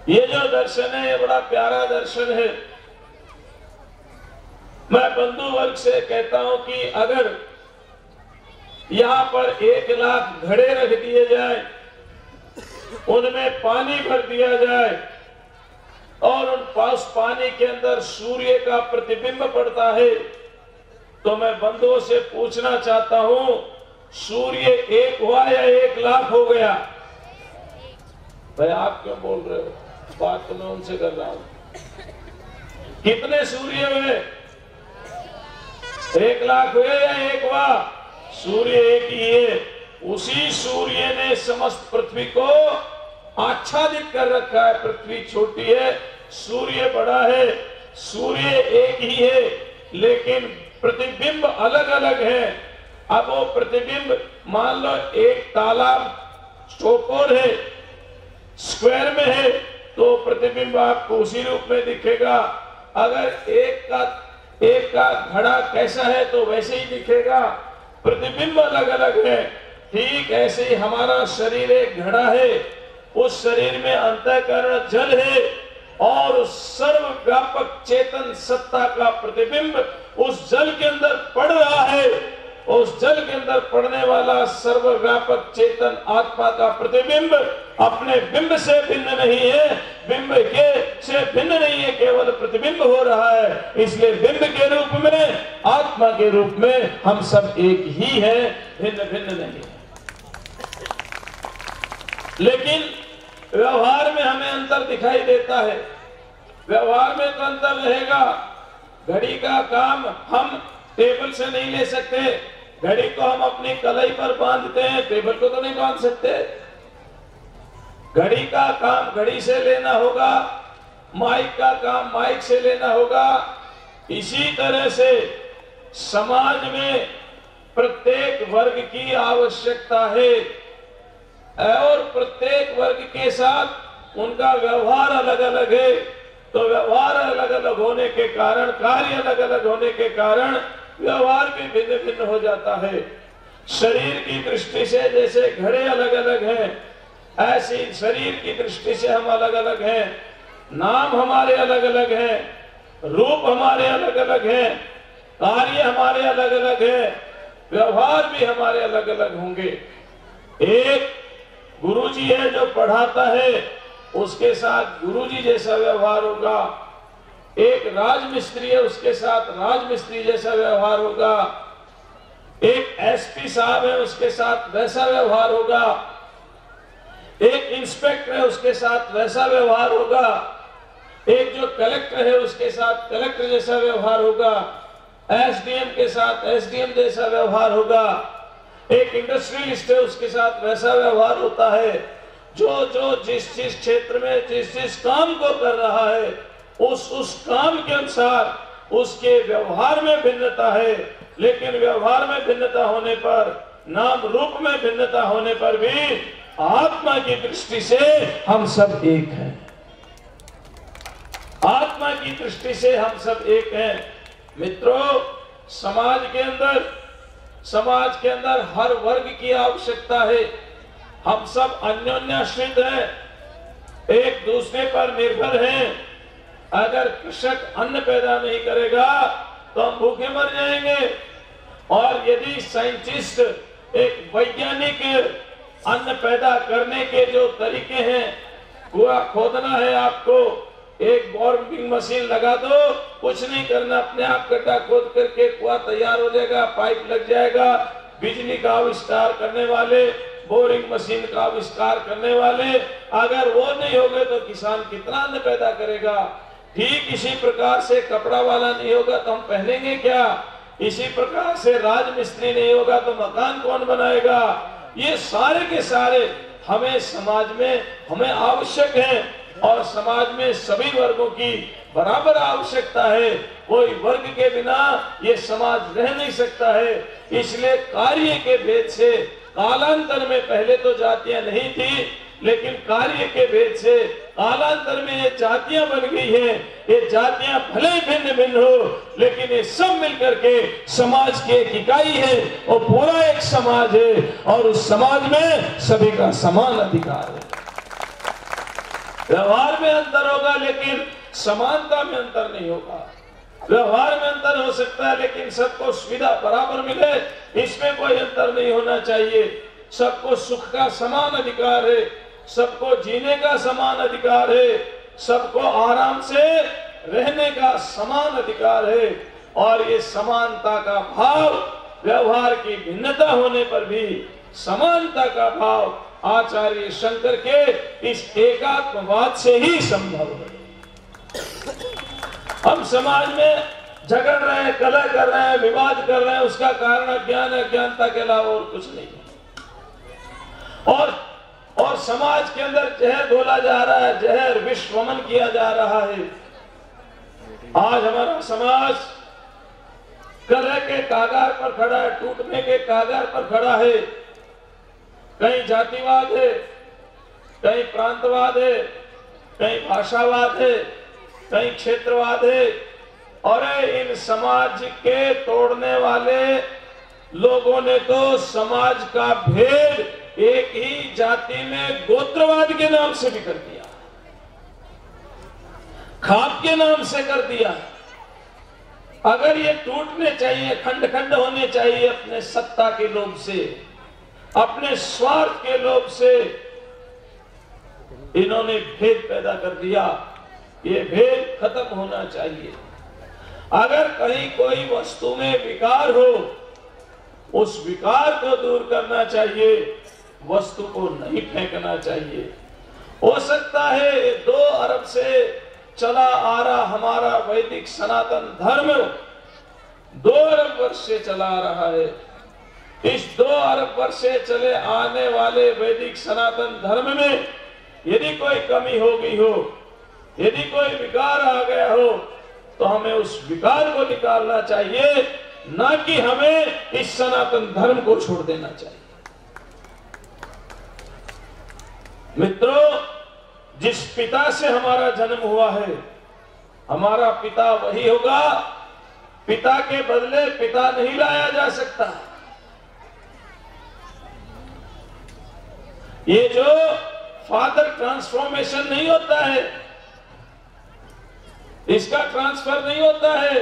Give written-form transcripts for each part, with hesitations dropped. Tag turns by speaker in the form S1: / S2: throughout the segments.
S1: ये जो दर्शन है ये बड़ा प्यारा दर्शन है। मैं बंधु वर्ग से कहता हूं कि अगर यहाँ पर 1 लाख घड़े रख दिए जाए, उनमें पानी भर दिया जाए और उस पानी के अंदर सूर्य का प्रतिबिंब पड़ता है, तो मैं बंधुओं से पूछना चाहता हूं, सूर्य 1 हुआ या 1 लाख हो गया? भाई आप क्यों बोल रहे हो? बात तो मैं उनसे कर रहा हूं। कितने सूर्य हुए? 1 लाख हुए या 1 हुआ? सूर्य एक ही है। उसी सूर्य ने समस्त पृथ्वी को आच्छादित कर रखा है। पृथ्वी छोटी है, सूर्य बड़ा है। सूर्य एक ही है, लेकिन प्रतिबिंब अलग अलग है। अब वो प्रतिबिंब, मान लो एक तालाब चौकोर है, स्क्वायर में है, तो प्रतिबिंब आपको उसी रूप में दिखेगा। अगर एक का घड़ा कैसा है तो वैसे ही दिखेगा। प्रतिबिंब अलग अलग है। ठीक ऐसे ही हमारा शरीर एक घड़ा है, उस शरीर में अंतःकरण जल है और उस सर्वव्यापक चेतन सत्ता का प्रतिबिंब उस जल के अंदर पड़ रहा है। उस जल के अंदर पड़ने वाला सर्वव्यापक चेतन आत्मा का प्रतिबिंब अपने बिंब से भिन्न नहीं है, बिंब के से भिन्न नहीं है, केवल प्रतिबिंब हो रहा है। इसलिए बिंब के रूप में, आत्मा के रूप में हम सब एक ही है, भिन्न भिन्न नहीं है। लेकिन व्यवहार में हमें अंतर दिखाई देता है। व्यवहार में तो अंतर रहेगा। घड़ी का काम हम टेबल से नहीं ले सकते। घड़ी को हम अपनी कलाई पर बांधते हैं, टेबल को तो नहीं बांध सकते। घड़ी का काम घड़ी से लेना होगा, माइक का काम माइक से लेना होगा। इसी तरह से समाज में प्रत्येक वर्ग की आवश्यकता है और प्रत्येक वर्ग के साथ उनका व्यवहार अलग अलग है। तो व्यवहार अलग अलग होने के कारण, कार्य अलग अलग होने के कारण व्यवहार भी भिन्न भिन्न हो जाता है। शरीर की दृष्टि से जैसे घड़े अलग अलग हैं, ऐसे शरीर की दृष्टि से हम अलग अलग हैं। नाम हमारे अलग अलग हैं, रूप हमारे अलग अलग हैं, कार्य हमारे अलग अलग हैं, व्यवहार भी हमारे अलग अलग होंगे। एक गुरुजी है जो पढ़ाता है, उसके साथ गुरुजी जैसा व्यवहार होगा। एक राजमिस्त्री है, उसके साथ राजमिस्त्री जैसा व्यवहार होगा। एक एसपी साहब है, उसके साथ वैसा व्यवहार होगा। एक इंस्पेक्टर है, उसके साथ वैसा व्यवहार होगा। एक जो कलेक्टर है, उसके साथ कलेक्टर जैसा व्यवहार होगा। एसडीएम के साथ एसडीएम जैसा व्यवहार होगा। एक इंडस्ट्रियलिस्ट है, उसके साथ वैसा व्यवहार होता है। जो जिस क्षेत्र में जिस काम को कर रहा है, उस काम के अनुसार उसके व्यवहार में भिन्नता है। लेकिन व्यवहार में भिन्नता होने पर, नाम रूप में भिन्नता होने पर भी आत्मा की दृष्टि से हम सब एक हैं। आत्मा की दृष्टि से हम सब एक हैं। मित्रों, समाज के अंदर हर वर्ग की आवश्यकता है। हम सब अन्योन्याश्रित हैं, एक दूसरे पर निर्भर हैं। अगर कृषक अन्न पैदा नहीं करेगा तो हम भूखे मर जाएंगे। और यदि साइंटिस्ट, एक वैज्ञानिक अन्न पैदा करने के जो तरीके हैं, कुआं खोदना है, आपको एक बोरिंग मशीन लगा दो, कुछ नहीं करना, अपने आप गड्ढा खोद करके कुआं तैयार हो जाएगा, पाइप लग जाएगा। बिजली का आविष्कार करने वाले, बोरिंग मशीन का आविष्कार करने वाले, अगर वो नहीं होंगे तो किसान कितना अन्न पैदा करेगा। ठीक इसी प्रकार से कपड़ा वाला नहीं होगा तो हम पहनेंगे क्या? इसी प्रकार से राजमिस्त्री नहीं होगा तो मकान कौन बनाएगा? ये सारे के सारे हमें समाज में हमें आवश्यक हैं और समाज में सभी वर्गों की बराबर आवश्यकता है। कोई वर्ग के बिना ये समाज रह नहीं सकता है। इसलिए कार्य के भेद से कालांतर में, पहले तो जातियां नहीं थी, लेकिन कार्य के भेद से कालांतर में ये जातियां बन गई हैं। ये जातियां भले भिन्न भिन्न हो, लेकिन ये सब मिलकर के समाज की एक इकाई है और पूरा एक समाज है और उस समाज में सभी का समान अधिकार है। व्यवहार में अंतर होगा लेकिन समानता में अंतर नहीं होगा। व्यवहार में अंतर हो सकता है लेकिन सबको सुविधा बराबर मिले, इसमें कोई अंतर नहीं होना चाहिए। सबको सुख का समान अधिकार है, सबको जीने का समान अधिकार है, सबको आराम से रहने का समान अधिकार है। और ये समानता का भाव, व्यवहार की भिन्नता होने पर भी समानता का भाव आचार्य शंकर के इस एकात्मवाद से ही संभव है। हम समाज में झगड़ रहे हैं, कलह कर रहे हैं, विवाद कर रहे हैं, उसका कारण अज्ञान, अज्ञानता के अलावा और कुछ नहीं है। और समाज के अंदर जहर घोला जा रहा है, जहर विश्वमन किया जा रहा है। आज हमारा समाज कलह के कागार पर खड़ा है, टूटने के कागार पर खड़ा है। कहीं जातिवाद है, कहीं प्रांतवाद है, कहीं भाषावाद है, कहीं क्षेत्रवाद है। और इन समाज के तोड़ने वाले लोगों ने तो समाज का भेद एक ही जाति में गोत्रवाद के नाम से भी कर दिया, खाप के नाम से कर दिया। अगर ये टूटने चाहिए, खंड खंड होने चाहिए अपने सत्ता के लोभ से, अपने स्वार्थ के लोभ से, इन्होंने भेद पैदा कर दिया। ये भेद खत्म होना चाहिए। अगर कहीं कोई वस्तु में विकार हो, उस विकार को दूर करना चाहिए, वस्तु को नहीं फेंकना चाहिए। हो सकता है 2 अरब से चला आ रहा हमारा वैदिक सनातन धर्म 2 अरब वर्ष से चला आ रहा है। इस 2 अरब वर्ष से चले आने वाले वैदिक सनातन धर्म में यदि कोई कमी हो गई हो, यदि कोई विकार आ गया हो, तो हमें उस विकार को निकालना चाहिए, ना कि हमें इस सनातन धर्म को छोड़ देना चाहिए। मित्रों, जिस पिता से हमारा जन्म हुआ है, हमारा पिता वही होगा। पिता के बदले पिता नहीं लाया जा सकता। ये जो फादर ट्रांसफॉर्मेशन नहीं होता है, इसका ट्रांसफर नहीं होता है।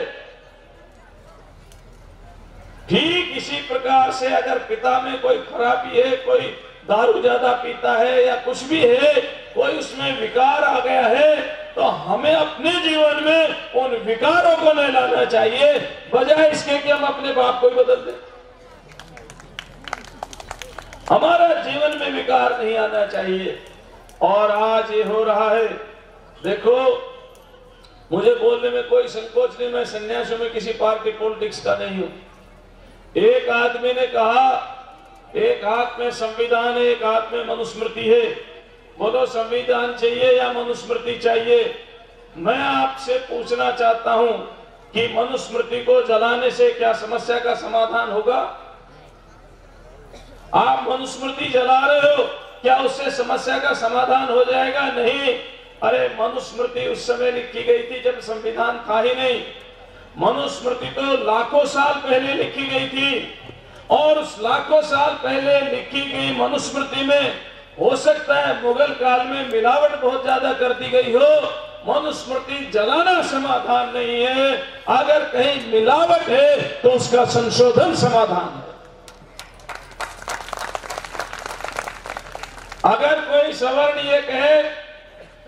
S1: ठीक इसी प्रकार से अगर पिता में कोई खराबी है, कोई दारू ज्यादा पीता है या कुछ भी है, कोई उसमें विकार आ गया है, तो हमें अपने जीवन में उन विकारों को नहीं लाना चाहिए, बजाय इसके कि हम अपने बाप को ही बदल दें। हमारा जीवन में विकार नहीं आना चाहिए। और आज ये हो रहा है। देखो, मुझे बोलने में कोई संकोच नहीं, मैं सन्यासियों में किसी पार्टी पॉलिटिक्स का नहीं हूं। एक आदमी ने कहा, एक हाथ में संविधान है, एक हाथ में मनुस्मृति है। बोलो, संविधान चाहिए या मनुस्मृति चाहिए? मैं आपसे पूछना चाहता हूं कि मनुस्मृति को जलाने से क्या समस्या का समाधान होगा? आप मनुस्मृति जला रहे हो, क्या उससे समस्या का समाधान हो जाएगा? नहीं। अरे, मनुस्मृति उस समय लिखी गई थी जब संविधान था ही नहीं। मनुस्मृति तो लाखों साल पहले लिखी गई थी, और उस लाखों साल पहले लिखी गई मनुस्मृति में हो सकता है मुगल काल में मिलावट बहुत ज्यादा कर दी गई हो। मनुस्मृति जलाना समाधान नहीं है। अगर कहीं मिलावट है तो उसका संशोधन समाधान है। अगर कोई सवर्ण ये कहे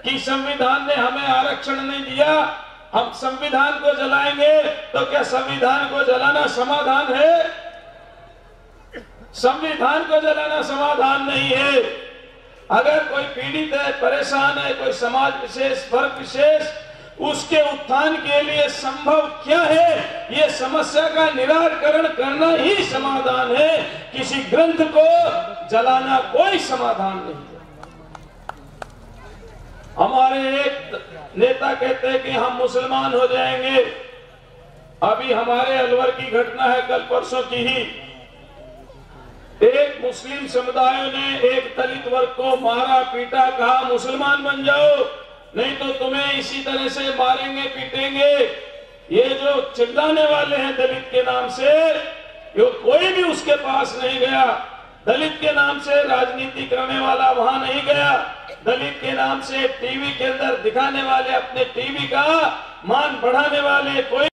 S1: कि संविधान ने हमें आरक्षण नहीं दिया, हम संविधान को जलाएंगे, तो क्या संविधान को जलाना समाधान है? संविधान को जलाना समाधान नहीं है। अगर कोई पीड़ित है, परेशान है, कोई समाज विशेष, वर्ग विशेष, उसके उत्थान के लिए संभव क्या है, ये समस्या का निराकरण करना ही समाधान है। किसी ग्रंथ को जलाना कोई समाधान नहीं है। हमारे एक नेता कहते हैं कि हम मुसलमान हो जाएंगे। अभी हमारे अलवर की घटना है, कल परसों की ही। एक मुस्लिम समुदायों ने एक दलित वर्ग को मारा, पीटा, कहा मुसलमान बन जाओ, नहीं तो तुम्हें इसी तरह से मारेंगे, पीटेंगे। ये जो चिल्लाने वाले हैं दलित के नाम से, ये कोई भी उसके पास नहीं गया। दलित के नाम से राजनीति करने वाला वहां नहीं गया। दलित के नाम से टीवी के अंदर दिखाने वाले, अपने टीवी का मान बढ़ाने वाले कोई